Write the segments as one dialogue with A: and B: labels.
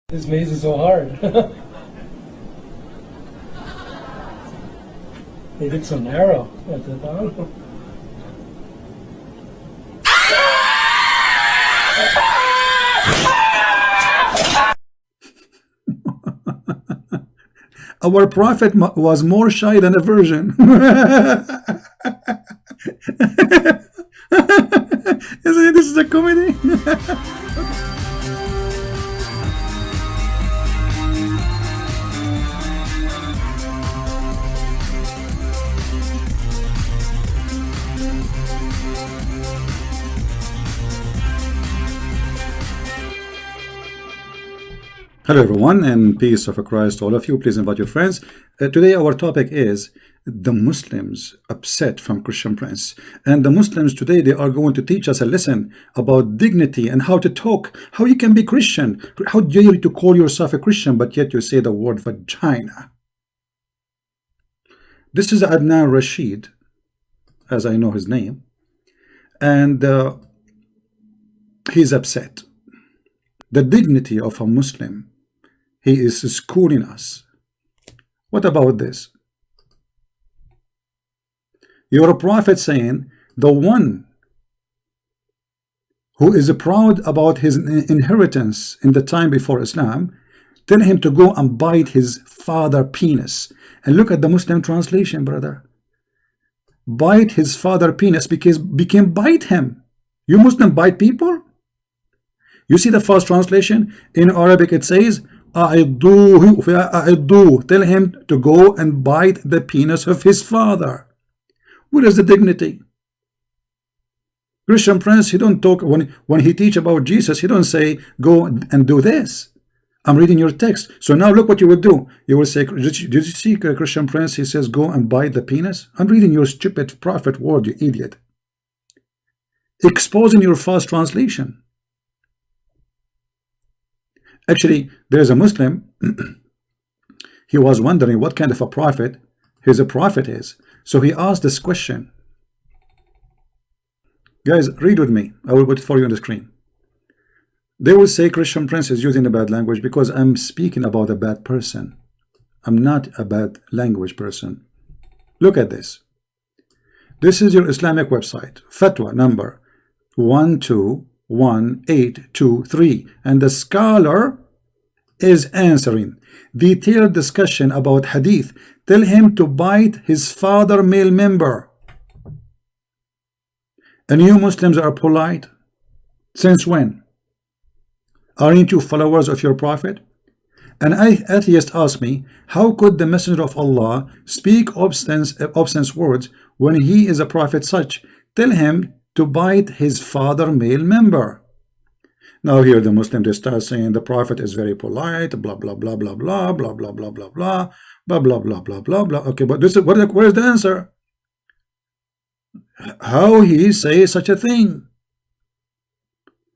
A: This maze is so hard. They did so narrow at the bottom.
B: Our prophet was more shy than a virgin. This is a comedy. Hello everyone, and peace of Christ to all of you. Please invite your friends. Today our topic is the Muslims upset from Christian Prince. And the Muslims today, they are going to teach us a lesson about dignity and how to talk, how you can be Christian. How dare you to call yourself a Christian, but yet you say the word vagina. This is Adnan Rashid, as I know his name, and he's upset. The dignity of a Muslim. He is schooling us. What about this? You're a prophet saying the one who is proud about his inheritance in the time before Islam, tell him to go and bite his father penis. And look at the Muslim translation, brother. Bite his father penis, because became bite him. You Muslim bite people? You see the first translation in Arabic, it says أعضوه. Tell him to go and bite the penis of his father. Where is the dignity? Christian Prince, he don't talk when he teach about Jesus, he don't say go and do this. I'm reading your text. So now look what you will do. You will say, did you see Christian Prince? He says go and bite the penis. I'm reading your stupid prophet word, you idiot. Exposing your false translation. Actually, there is a Muslim, he was wondering what kind of a prophet his prophet is. So he asked this question. Guys, read with me. I will put it for you on the screen. They will say Christian Prince is using a bad language because I'm speaking about a bad person. I'm not a bad language person. Look at this. This is your Islamic website, fatwa number 121823, and the scholar is answering. Detailed discussion about hadith. Tell him to bite his father male member. And you Muslims are polite? Since when? Aren't you followers of your prophet? An atheist asked me, how could the messenger of Allah speak obscene words when he is a prophet such? Tell him to bite his father male member. Now here the Muslim, they start saying the prophet is very polite, blah blah blah blah blah blah blah blah blah blah blah blah blah blah blah blah. Okay, but this is where's the answer? How he say such a thing?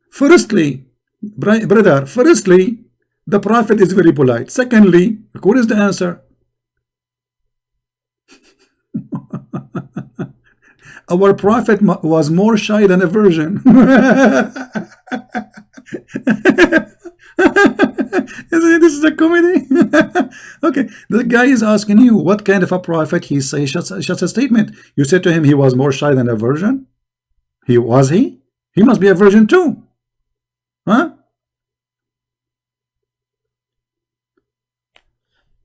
B: Firstly, brother, firstly, the prophet is very polite. Secondly, what is the answer? Our prophet was more shy than a virgin. This is a comedy. Okay, the guy is asking you what kind of a prophet he says such a statement. You said to him he was more shy than a virgin. He must be a virgin too, huh?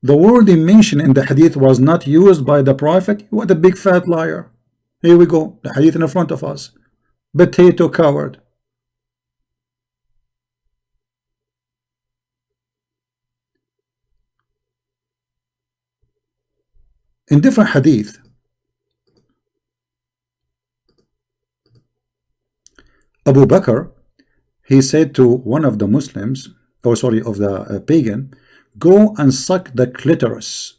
B: The word he mentioned in the hadith was not used by the prophet. What a big fat liar. Here we go, the hadith in front of us. Potato coward. In different hadith, Abu Bakr, he said to one of the Muslims, or sorry, of the pagan, go and suck the clitoris.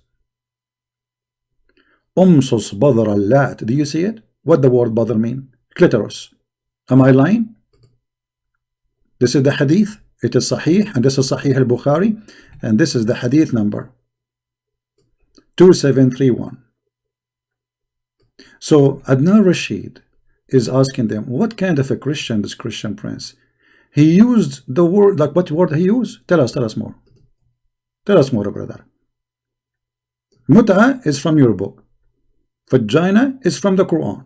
B: Umsus badr al-lat. Do you see it? What the word badr mean? Clitoris. Am I lying? This is the hadith. It is sahih, and this is sahih al-Bukhari, and this is the hadith number 2731. So Adnan Rashid is asking them, what kind of a Christian is Christian Prince? He used the word, like what word he used? Tell us more. Tell us more, brother. Mut'a is from your book. Vagina is from the Quran.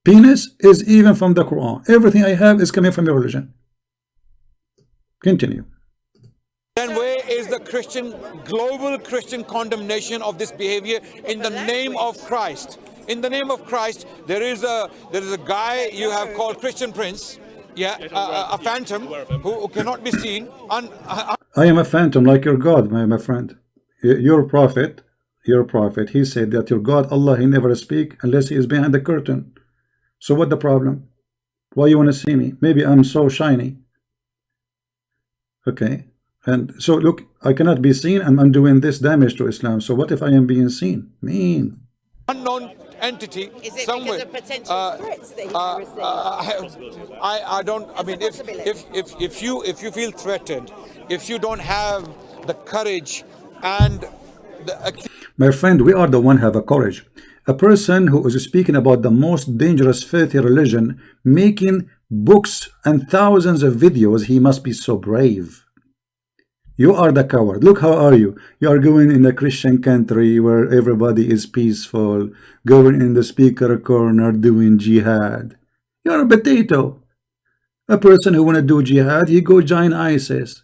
B: Penis is even from the Quran. Everything I have is coming from your religion. Continue.
C: Then where is the global Christian condemnation of this behavior in the name of Christ? In the name of Christ, there is a guy you have called Christian Prince, a phantom who cannot be seen.
B: I am a phantom like your God, my friend. Your prophet, he said that your God, Allah, he never speak unless he is behind the curtain. So what the problem? Why you want to see me? Maybe I'm so shiny. Okay. And so look, I cannot be seen and I'm doing this damage to Islam. So what if I am being seen? Mean.
C: Unknown entity
D: is it
C: somewhere.
D: Because of potential threats that he's received?
C: I don't. I mean, if you feel threatened, if you don't have the courage and the
B: my friend, we are the one have a courage. A person who is speaking about the most dangerous filthy religion, making books and thousands of videos, he must be so brave. You are the coward. Look, how are you? You are going in a Christian country where everybody is peaceful, going in the speaker corner doing jihad. You are a potato. A person who want to do jihad, he go join ISIS.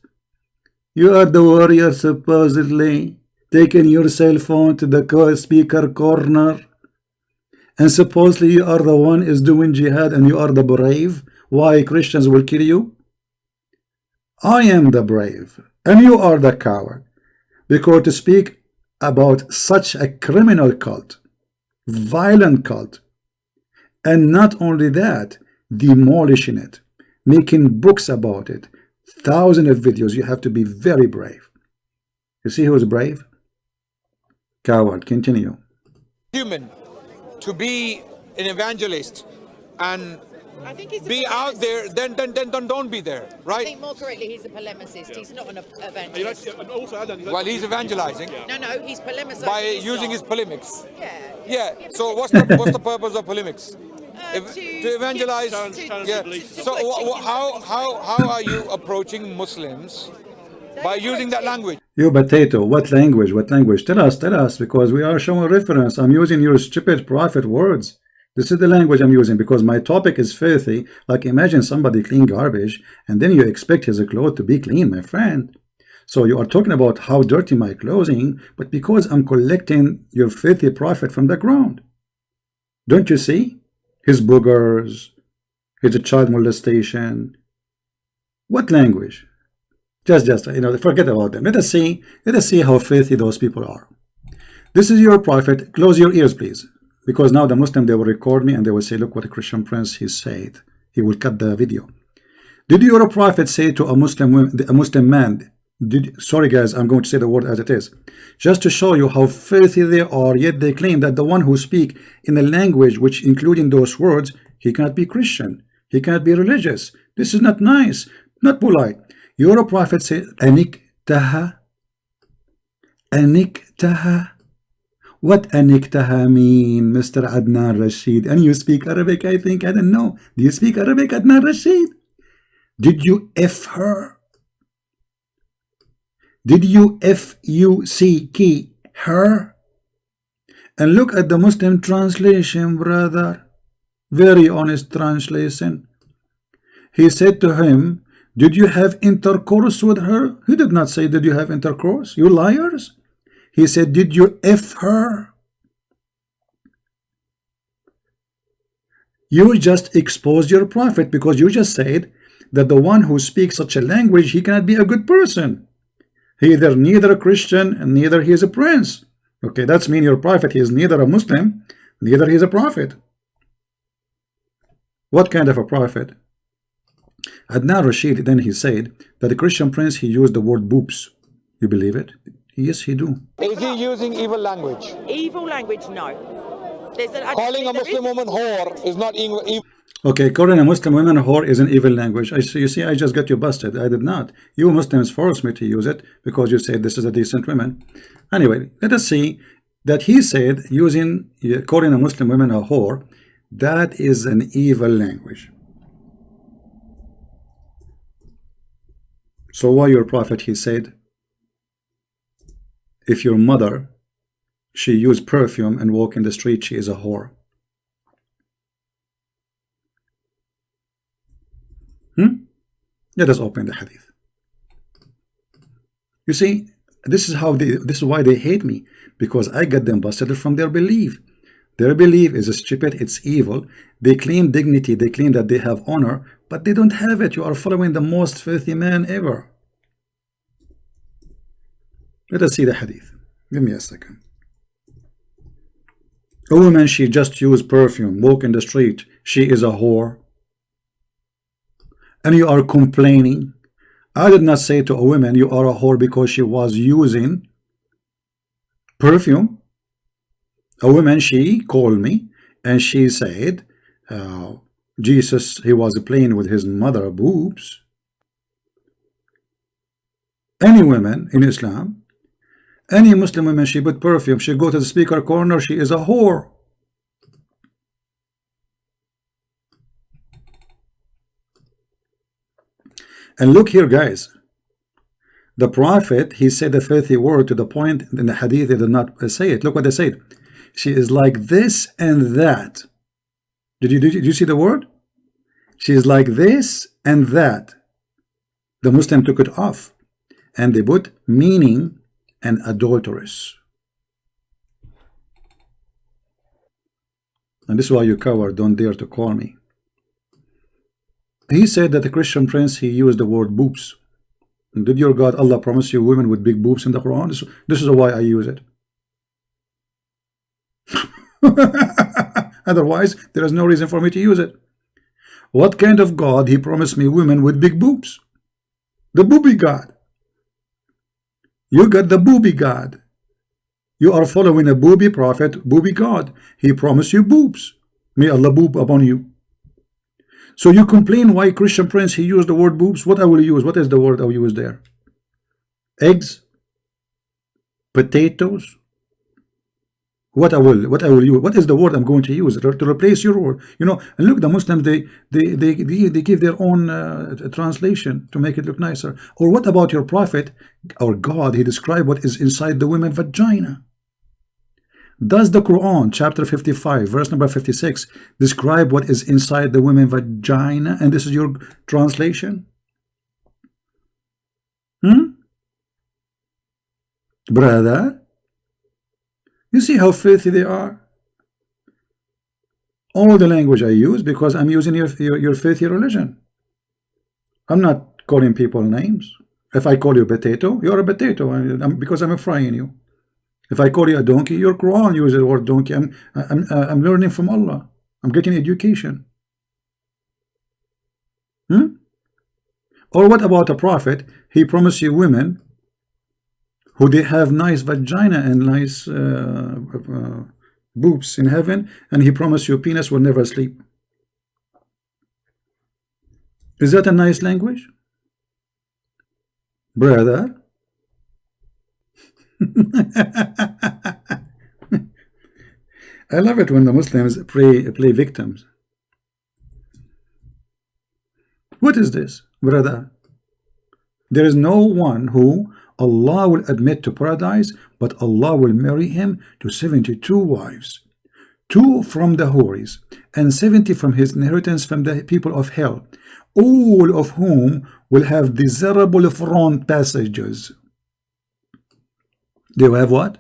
B: You are the warrior supposedly, taking your cell phone to the speaker corner, and supposedly you are the one is doing jihad and you are the brave. Why Christians will kill you? I am the brave. And you are the coward, because to speak about such a criminal cult, violent cult, and not only that, demolishing it, making books about it, thousands of videos, you have to be very brave. You see who is brave? Coward. Continue.
C: human to be an evangelist and
D: I think he's a
C: be out
D: polemicist.
C: there, then don't be there,
D: I
C: right?
D: think more correctly, he's a polemicist. He's not an evangelist.
C: While he's evangelizing
D: No, he's polemicizing
C: by
D: Islam.
C: using his polemics.
D: Yeah.
C: So what's the purpose of polemics? To evangelize. Yeah. So how are you approaching Muslims by using that language?
B: You potato, what language? What language? Tell us, because we are showing reference. I'm using your stupid prophet words. This is the language I'm using because my topic is filthy. Like imagine somebody clean garbage and then you expect his clothes to be clean, my friend. So you are talking about how dirty my clothing, but because I'm collecting your filthy prophet from the ground. Don't you see? His boogers, his child molestation. What language? Just forget about them. Let us see how filthy those people are. This is your prophet. Close your ears, please. Because now the Muslim, they will record me and they will say, look what a Christian Prince he said. He will cut the video. Did your prophet say to a Muslim man, sorry guys, I'm going to say the word as it is, just to show you how filthy they are, yet they claim that the one who speak in a language which including those words, he cannot be Christian, he cannot be religious. This is not nice, not polite. Your prophet said, aniktaha. What aniktaha mean, Mr. Adnan Rashid? And you speak Arabic, I think. I don't know. Do you speak Arabic, Adnan Rashid? Did you F her? Did you F-U-C-K her? And look at the Muslim translation, brother. Very honest translation. He said to him, did you have intercourse with her? He did not say, did you have intercourse? You liars. He said, did you F her? You just exposed your prophet because you just said that the one who speaks such a language, he cannot be a good person. He either neither a Christian and neither he is a prince. Okay, that's mean your prophet, he is neither a Muslim, neither he is a prophet. What kind of a prophet? Adnan Rashid, then he said that the Christian prince, he used the word boobs. You believe it? Yes, he do.
C: Is he using evil language?
D: Evil language, no.
C: Calling a Muslim woman whore is not evil.
B: Okay, calling a Muslim woman whore is an evil language. You see, I just got you busted. I did not. You Muslims forced me to use it because you said this is a decent woman. Anyway, let us see that he said calling a Muslim woman a whore, that is an evil language. So why your prophet, he said, if your mother, she used perfume and walk in the street, she is a whore? Let us open the hadith. You see, this is why they hate me, because I get them busted from their belief. Their belief is stupid, it's evil. They claim dignity, they claim that they have honor, but they don't have it. You are following the most filthy man ever. Let us see the hadith. Give me a second. A woman, she just used perfume, walk in the street, she is a whore. And you are complaining. I did not say to a woman you are a whore because she was using perfume. A woman, she called me and she said, Jesus, he was playing with his mother boobs. Any woman in Islam, any Muslim woman, she put perfume, she go to the speaker corner, she is a whore. And look here, guys. The prophet, he said a filthy word to the point in the hadith they did not say it. Look what they said. She is like this and that. Did you see the word? She is like this and that. The Muslim took it off and they put meaning and adulteress. And this is why you coward don't dare to call me. He said that the Christian prince, he used the word boobs. And did your God Allah promise you women with big boobs in the Quran? This is why I use it. Otherwise, there is no reason for me to use it. What kind of God he promised me women with big boobs? The booby God. You got the booby God. You are following a booby prophet, booby God. He promised you boobs. May Allah boob upon you. So you complain why Christian prince he used the word boobs. What I will use? What is the word I will use there? Eggs, potatoes. What I will use? What is the word I'm going to use to replace your word? You know, and look, the Muslims they give their own translation to make it look nicer. Or what about your prophet or God? He described what is inside the women's vagina. Does the Quran chapter 55 verse number 56 describe what is inside the women's vagina? And this is your translation? Brother, you see how filthy they are? All the language I use because I'm using your filthy religion. I'm not calling people names. If I call you potato, you're a potato because I'm frying you. If I call you a donkey, your Quran uses the word donkey. I'm learning from Allah. I'm getting education. Or what about a prophet? He promised you women who they have nice vagina and nice boobs in heaven, and he promised you penis will never sleep. Is that a nice language? Brother? I love it when the Muslims play victims. What is this, brother? There is no one who Allah will admit to paradise, but Allah will marry him to 72 wives, 2 from the Houris, and 70 from his inheritance from the people of hell, all of whom will have desirable front passages. They will have what?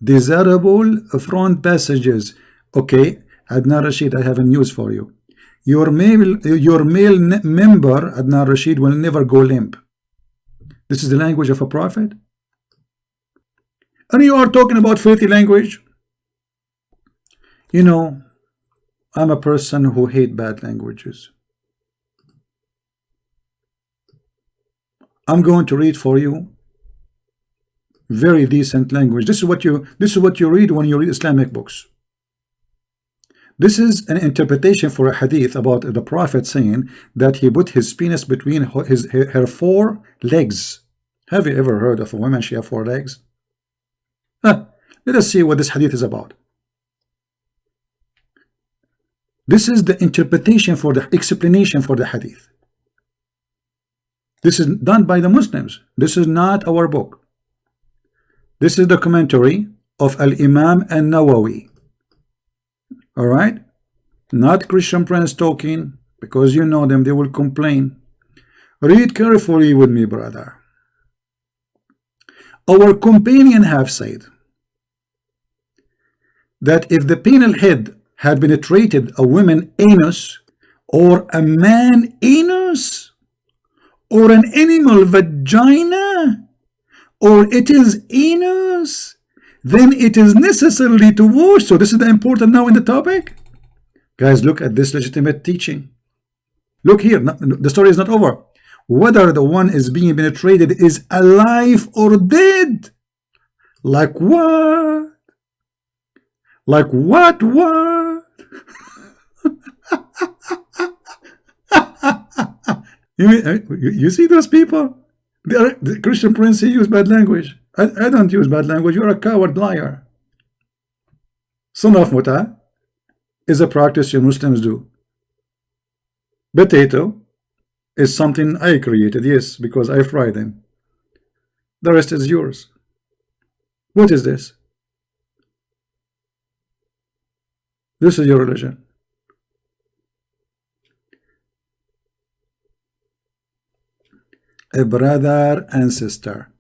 B: Desirable front passages. Okay, Adnan Rashid, I have a news for you. Your male member, Adnan Rashid, will never go limp. This is the language of a prophet? And you are talking about filthy language? You know, I'm a person who hates bad languages. I'm going to read for you very decent language. This is what you read when you read Islamic books. This is an interpretation for a hadith about the prophet saying that he put his penis between her 4 legs. Have you ever heard of a woman she have 4 legs? Let us see what this hadith is about. This is the interpretation for the explanation for the hadith. This is done by the Muslims. This is not our book. This is the commentary of Al-Imam An-Nawawi. All right? Not Christian Prince talking, because you know them, they will complain. Read carefully with me, brother. Our companion have said that if the penal head had penetrated a woman anus, or a man anus, or an animal vagina, or it is anus, then it is necessary to wash. So this is the important now in the topic. Guys, look at this legitimate teaching. Look here, the story is not over. Whether the one is being penetrated is alive or dead. Like what? Like what? You see those people? The Christian Prince, he used bad language. I don't use bad language. You're a coward liar. Son of muta is a practice you Muslims do. Potato is something I created, yes, because I fry them. The rest is yours. What is this? This is your religion. A brother and sister.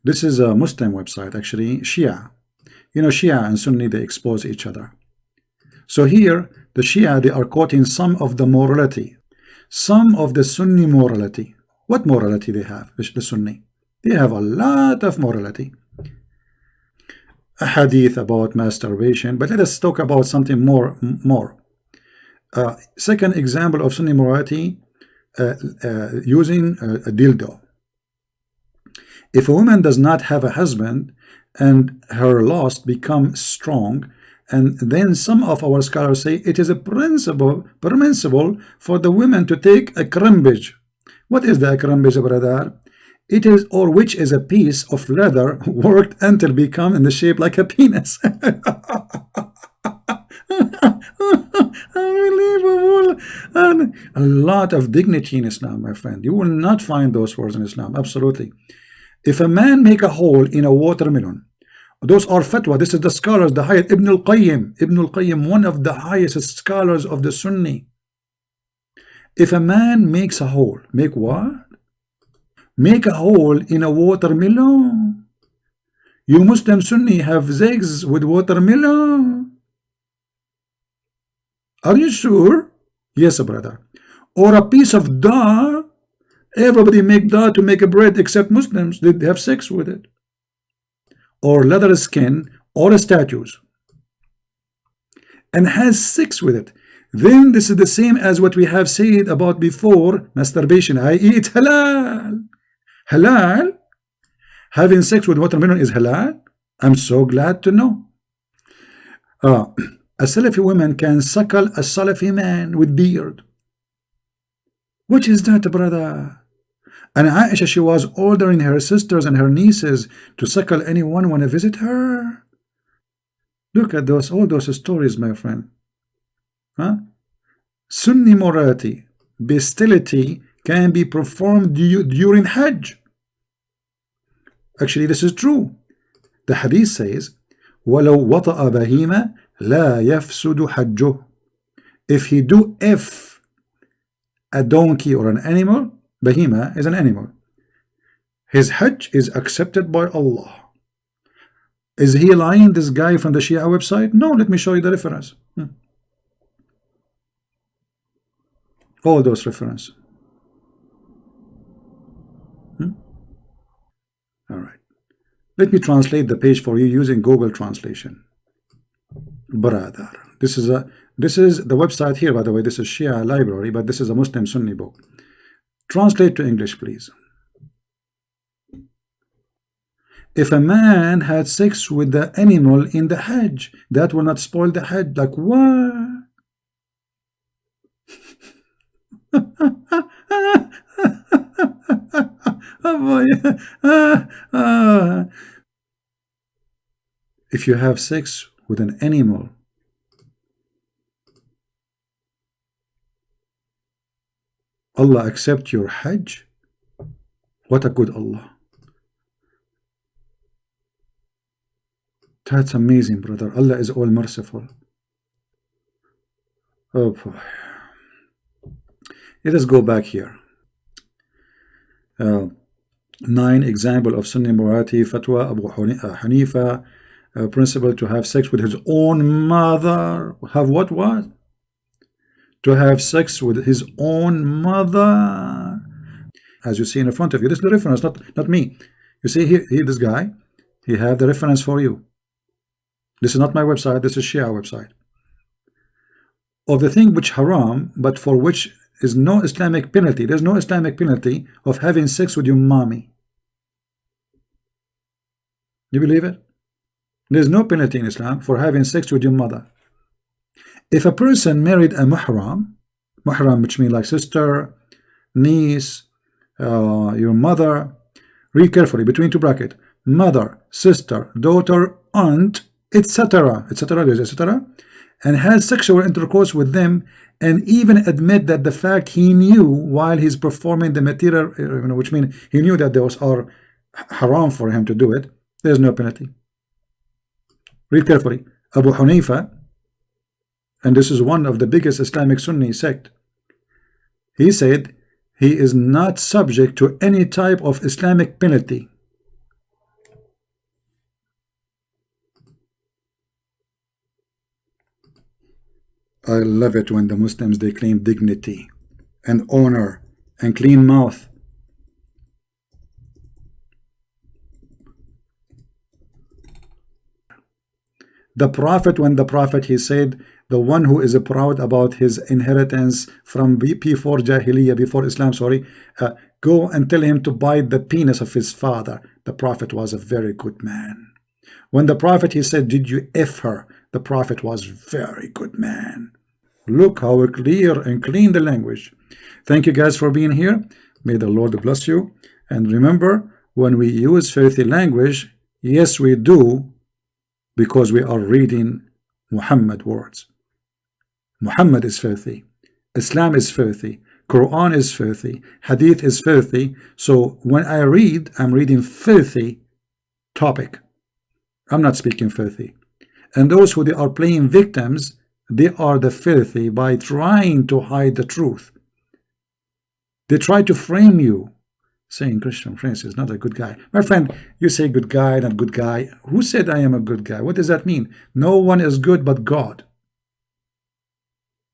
B: This is a Muslim website, actually, Shia. You know, Shia and Sunni, they expose each other. So here, the Shia, they are quoting some of the morality, some of the Sunni morality. What morality they have, the Sunni? They have a lot of morality. A hadith about masturbation, but let us talk about something more. Second example of Sunni morality, using a dildo. If a woman does not have a husband and her lust becomes strong, and then some of our scholars say it is a permissible for the women to take a crimbage. What is the crimbage, brother? It is, or which is a piece of leather worked until become in the shape like a penis. Unbelievable. And a lot of dignity in Islam, my friend. You will not find those words in Islam. Absolutely. If a man make a hole in a watermelon, those are fatwa. This is the scholars, the highest. Ibn al-Qayyim, one of the highest scholars of the Sunni. If a man makes a hole, make what? Make a hole in a watermelon. You Muslim Sunni have sex with watermelon. Are you sure? Yes, brother. Or a piece of dye. Everybody make dye to make a bread except Muslims. They have sex with it. Or leather skin, or statues, and has sex with it. Then this is the same as what we have said about before, masturbation, i.e. it's halal. Halal? Having sex with watermelon is halal? I'm so glad to know. A Salafi woman can suckle a Salafi man with beard. What is that, brother? And Aisha, she was ordering her sisters and her nieces to suckle anyone want to visit her. Look at those, all those stories, my friend. Huh? Sunni morality, bestiality can be performed during Hajj. Actually, this is true. The hadith says, وَلَوْ وَطَأَ بَهِيمَ لَا يَفْسُدُ حَجُّهُ. If a donkey or an animal, Bahima is an animal, his Hajj is accepted by Allah. Is he lying, this guy from the Shia website? No, let me show you the reference. All those references. All right. Let me translate the page for you using Google Translation. Brother. This is the website here, by the way. This is Shia library, but this is a Muslim Sunni book. Translate to English, please. If a man had sex with the animal in the Hajj, that will not spoil the Hajj. Like what? If you have sex with an animal, Allah accept your Hajj? What a good Allah. That's amazing, brother. Allah is all merciful. Oh boy. Let us go back here. 9 example of Sunni morality fatwa Abu Hanifa principle to have sex with his own mother. Have what? To have sex with his own mother. As you see in front of you, this is the reference, not me. You see here this guy, he have the reference for you. This is not my website, this is Shia website. Of the thing which haram, but for which is no Islamic penalty. There's no Islamic penalty of having sex with your mommy. You believe it? There's no penalty in Islam for having sex with your mother. If a person married a mahram, which means like sister, niece, your mother, read carefully between two brackets, mother, sister, daughter, aunt, etc., and has sexual intercourse with them, and even admit that the fact he knew while he's performing the material, which means he knew that those are haram for him to do it, there's no penalty. Read carefully. Abu Hanifa, and this is one of the biggest Islamic Sunni sect, he said he is not subject to any type of Islamic penalty. I love it when the Muslims, they claim dignity and honor and clean mouth. The Prophet, when the Prophet, he said, the one who is proud about his inheritance from before Jahiliyyah, before Islam, sorry, go and tell him to bite the penis of his father. The Prophet was a very good man. When the Prophet, he said, did you F her? The Prophet was very good man. Look how clear and clean the language. Thank you guys for being here. May the Lord bless you. And remember, when we use filthy language, yes, we do, because we are reading Muhammad words. Muhammad is filthy. Islam is filthy. Quran is filthy. Hadith is filthy. So when I read, I'm reading filthy topic. I'm not speaking filthy. And those who they are playing victims, they are the filthy by trying to hide the truth. They try to frame you, saying Christian Prince is not a good guy. My friend, you say good guy, not good guy. Who said I am a good guy? What does that mean? No one is good but God.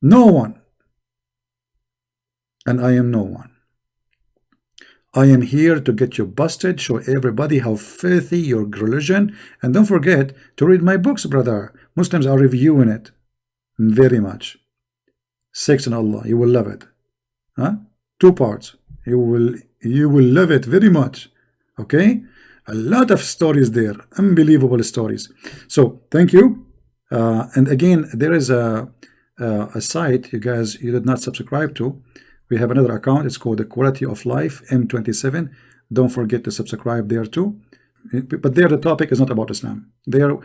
B: No one. And I am no one. I am here to get you busted, show everybody how filthy your religion, and don't forget to read my books, brother. Muslims are reviewing it very much. Sex and Allah, you will love it. Huh? 2 parts. You will love it very much. Okay? A lot of stories there, unbelievable stories. So thank you. And again, there is a site you did not subscribe to. We have another account. It's called the Quality of Life M27. Don't forget to subscribe there too. But there the topic is not about Islam. There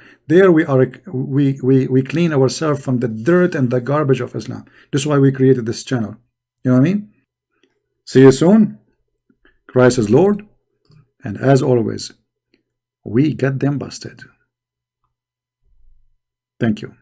B: we clean ourselves from the dirt and the garbage of Islam. This is why we created this channel. You know what I mean? See you soon. Christ is Lord. And as always, we get them busted. Thank you.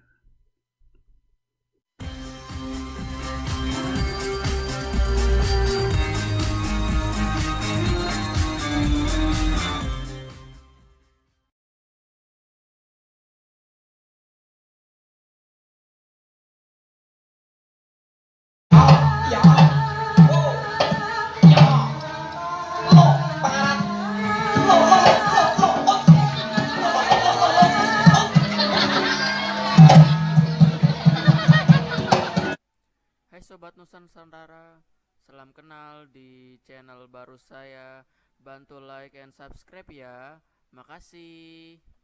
E: Hai Sobat Nusantara, salam kenal di channel baru saya. Bantu like and subscribe ya. Makasih.